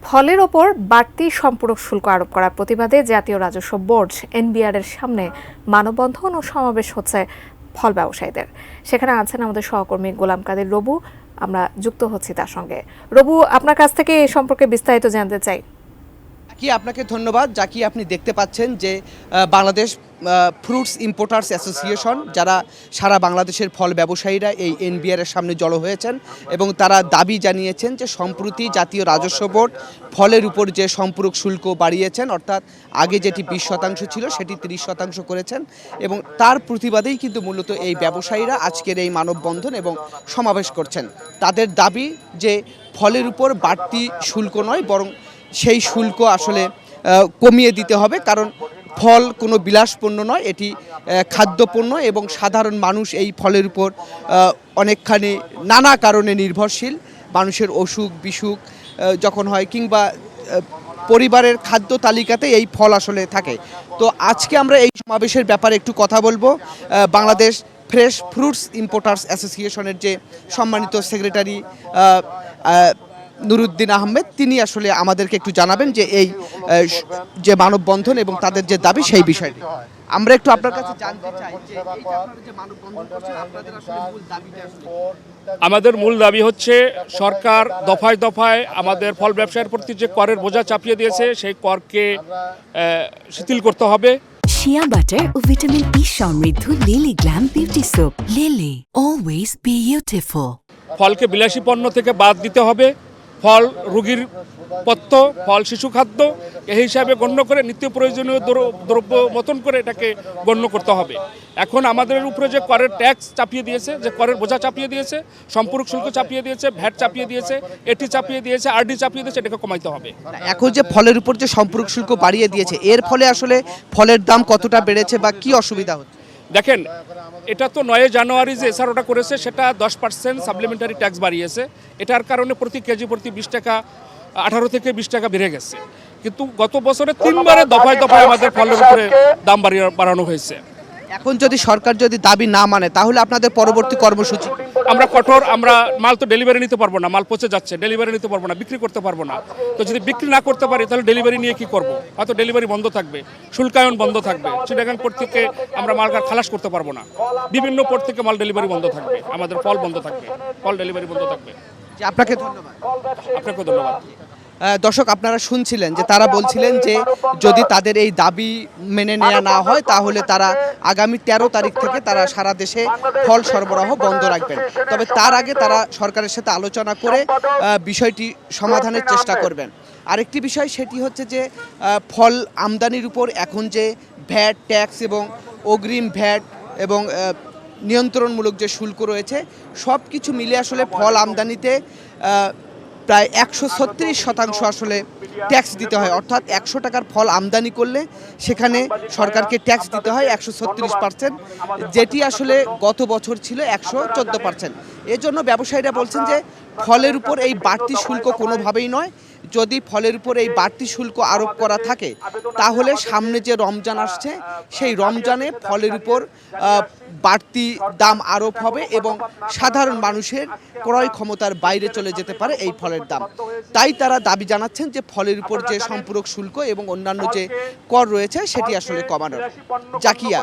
ফলের ওপর বাড়তি সম্পূরক শুল্ক আরোপ করার প্রতিবাদে জাতীয় রাজস্ব বোর্ড এনবিআর এর সামনে মানববন্ধন ও সমাবেশ হচ্ছে ফল ব্যবসায়ীদের। সেখানে আছেন আমাদের সহকর্মী গোলাম কাদের রবু। আমরা যুক্ত হচ্ছি তার সঙ্গে। রবু, আপনার কাছ থেকে এ সম্পর্কে বিস্তারিত জানতে চাই। আপনাকে ধন্যবাদ। জাকি, আপনি দেখতে পাচ্ছেন যে বাংলাদেশ ফ্রুটস ইম্পোর্টার্স অ্যাসোসিয়েশন, যারা সারা বাংলাদেশের ফল ব্যবসায়ীরা এই এনবিআর এর সামনে জড়ো হয়েছেন এবং তারা দাবি জানিয়েছেন যে সম্প্রতি জাতীয় রাজস্ব বোর্ড ফলের উপর যে সম্পূরক শুল্ক বাড়িয়েছেন, অর্থাৎ আগে যেটি 20% ছিল সেটি 30% করেছেন, এবং তার প্রতিবাদেই কিন্তু মূলত এই ব্যবসায়ীরা আজকের এই মানববন্ধন এবং সমাবেশ করছেন। তাদের দাবি যে ফলের উপর বাড়তি শুল্ক নয়, বরং সেই শুল্ক আসলে কমিয়ে দিতে হবে, কারণ ফল কোনো বিলাসপণ্য নয়, এটি খাদ্যপণ্য এবং সাধারণ মানুষ এই ফলের উপর অনেকখানি নানা কারণে নির্ভরশীল। মানুষের অসুখ বিসুখ যখন হয় কিংবা পরিবারের খাদ্য তালিকাতে এই ফল আসলে থাকে। তো আজকে আমরা এই সমাবেশের ব্যাপারে একটু কথা বলবো। বাংলাদেশ ফ্রেশ ফ্রুটস ইম্পোর্টার্স অ্যাসোসিয়েশনের যে সম্মানিত সেক্রেটারি নুরুদ্দিন আহমেদ, তিনি আসলে আমাদেরকে একটু জানাবেন যে এই যে মানববন্ধন এবং তাদের যে দাবি সেই বিষয়টি। আমরা একটু আপনার কাছে জানতে চাই যে এই যে আপনারা যে মানববন্ধন করছেন, আপনাদের আসলে মূল দাবিটা আসলে কি? আমাদের মূল দাবি হচ্ছে সরকার দফায় দফায় আমাদের ফল ব্যবসায়ের প্রতি যে করের বোঝা চাপিয়ে দিয়েছে সেই করকে শিথিল করতে হবে। শিয়া বাটার ও ভিটামিন ই সমৃদ্ধ lily glam beauty soap. Lily, always beautiful. ফলকে বিলাসী পণ্য থেকে বাদ দিতে হবে। ফল রোগীর পথ্য, ফল শিশু খাদ্য এই হিসাবে গণ্য করে নিত্য প্রয়োজনীয় দ্রব্য মতন করে এটাকে গণ্য করতে হবে। এখন আমাদের উপরে যে করের ট্যাক্স চাপিয়ে দিয়েছে, যে করের বোঝা চাপিয়ে দিয়েছে, সম্পূরক শুল্ক চাপিয়ে দিয়েছে, ভ্যাট চাপিয়ে দিয়েছে, এটি চাপিয়ে দিয়েছে, আরডি চাপিয়ে দিয়েছে, এটাকে কমাইতে হবে। এখন যে ফলের উপর যে সম্পূরক শুল্ক বাড়িয়ে দিয়েছে, এর ফলে আসলে ফলের দাম কতটা বেড়েছে বা কি অসুবিধা হচ্ছে? দেখেন, এটা তো 9 জানুয়ারি যে এসআরওটা করেছে সেটা 10% সাপ্লিমেন্টারি ট্যাক্স বাড়িয়েছে। এটার কারণে প্রতি কেজি প্রতি 20 টাকা, 18 থেকে 20 টাকা বেড়ে গেছে। কিন্তু গত বছরে 3বারে দফায় দফায় আমাদের ফলের উপরে দাম বাড়ানো হয়েছে। এখন যদি সরকার যদি দাবি না মানে, তাহলে আপনাদের পরবর্তী কর্মসূচি? আমরা কঠোর, আমরা মাল তো ডেলিভারি নিতে পারবো না, মাল পচে যাচ্ছে, ডেলিভারি নিতে পারবো না, বিক্রি করতে পারবো না। তো যদি বিক্রি না করতে পারি তাহলে ডেলিভারি নিয়ে কি করব? হয়তো ডেলিভারি বন্ধ থাকবে, শুল্কায়ন বন্ধ থাকবে, চিটাগাং পোর্ট থেকে আমরা মাল খালাস করতে পারবো না, বিভিন্ন পোর্ট থেকে মাল ডেলিভারি বন্ধ থাকবে, আমাদের ফল বন্ধ থাকবে, ফল ডেলিভারি বন্ধ থাকবে। আপনাকে ধন্যবাদ। আপনাকেও ধন্যবাদ। দর্শক, আপনারা শুনছিলেন যে তারা বলছিলেন যে যদি তাদের এই দাবি মেনে নেওয়া না হয় তাহলে তারা আগামী 13 তারিখ থেকে তারা সারা দেশে ফল সরবরাহ বন্ধ রাখবেন। তবে তার আগে তারা সরকারের সাথে আলোচনা করে বিষয়টি সমাধানের চেষ্টা করবেন। আরেকটি বিষয় সেটি হচ্ছে যে ফল আমদানির উপর এখন যে ভ্যাট ট্যাক্স এবং অগ্রিম ভ্যাট এবং নিয়ন্ত্রণমূলক যে শুল্ক রয়েছে, সব কিছু মিলে আসলে ফল আমদানিতে প্রায় 136% আসলে ট্যাক্স দিতে হয়। অর্থাৎ 100 টাকার ফল আমদানি করলে সেখানে সরকারকে ট্যাক্স দিতে হয় 136%, যেটি আসলে গত বছর ছিল 114%। এজন্য ব্যবসায়ীরা বলছেন যে ফলের উপর এই বাড়তি শুল্ক কোনোভাবেই নয়। যদি ফলের উপর এই বাড়তি শুল্ক আরোপ করা থাকে তাহলে সামনে যে রমজান আসছে সেই রমজানে ফলের উপর বাড়তি দাম আরোপ হবে এবং সাধারণ মানুষের ক্রয় ক্ষমতার বাইরে চলে যেতে পারে এই ফলের দাম। তাই তারা দাবি জানাচ্ছেন যে ফলের উপর যে সম্পূরক শুল্ক এবং অন্যান্য যে কর রয়েছে সেটি আসলে কমানোর। জাকিয়া।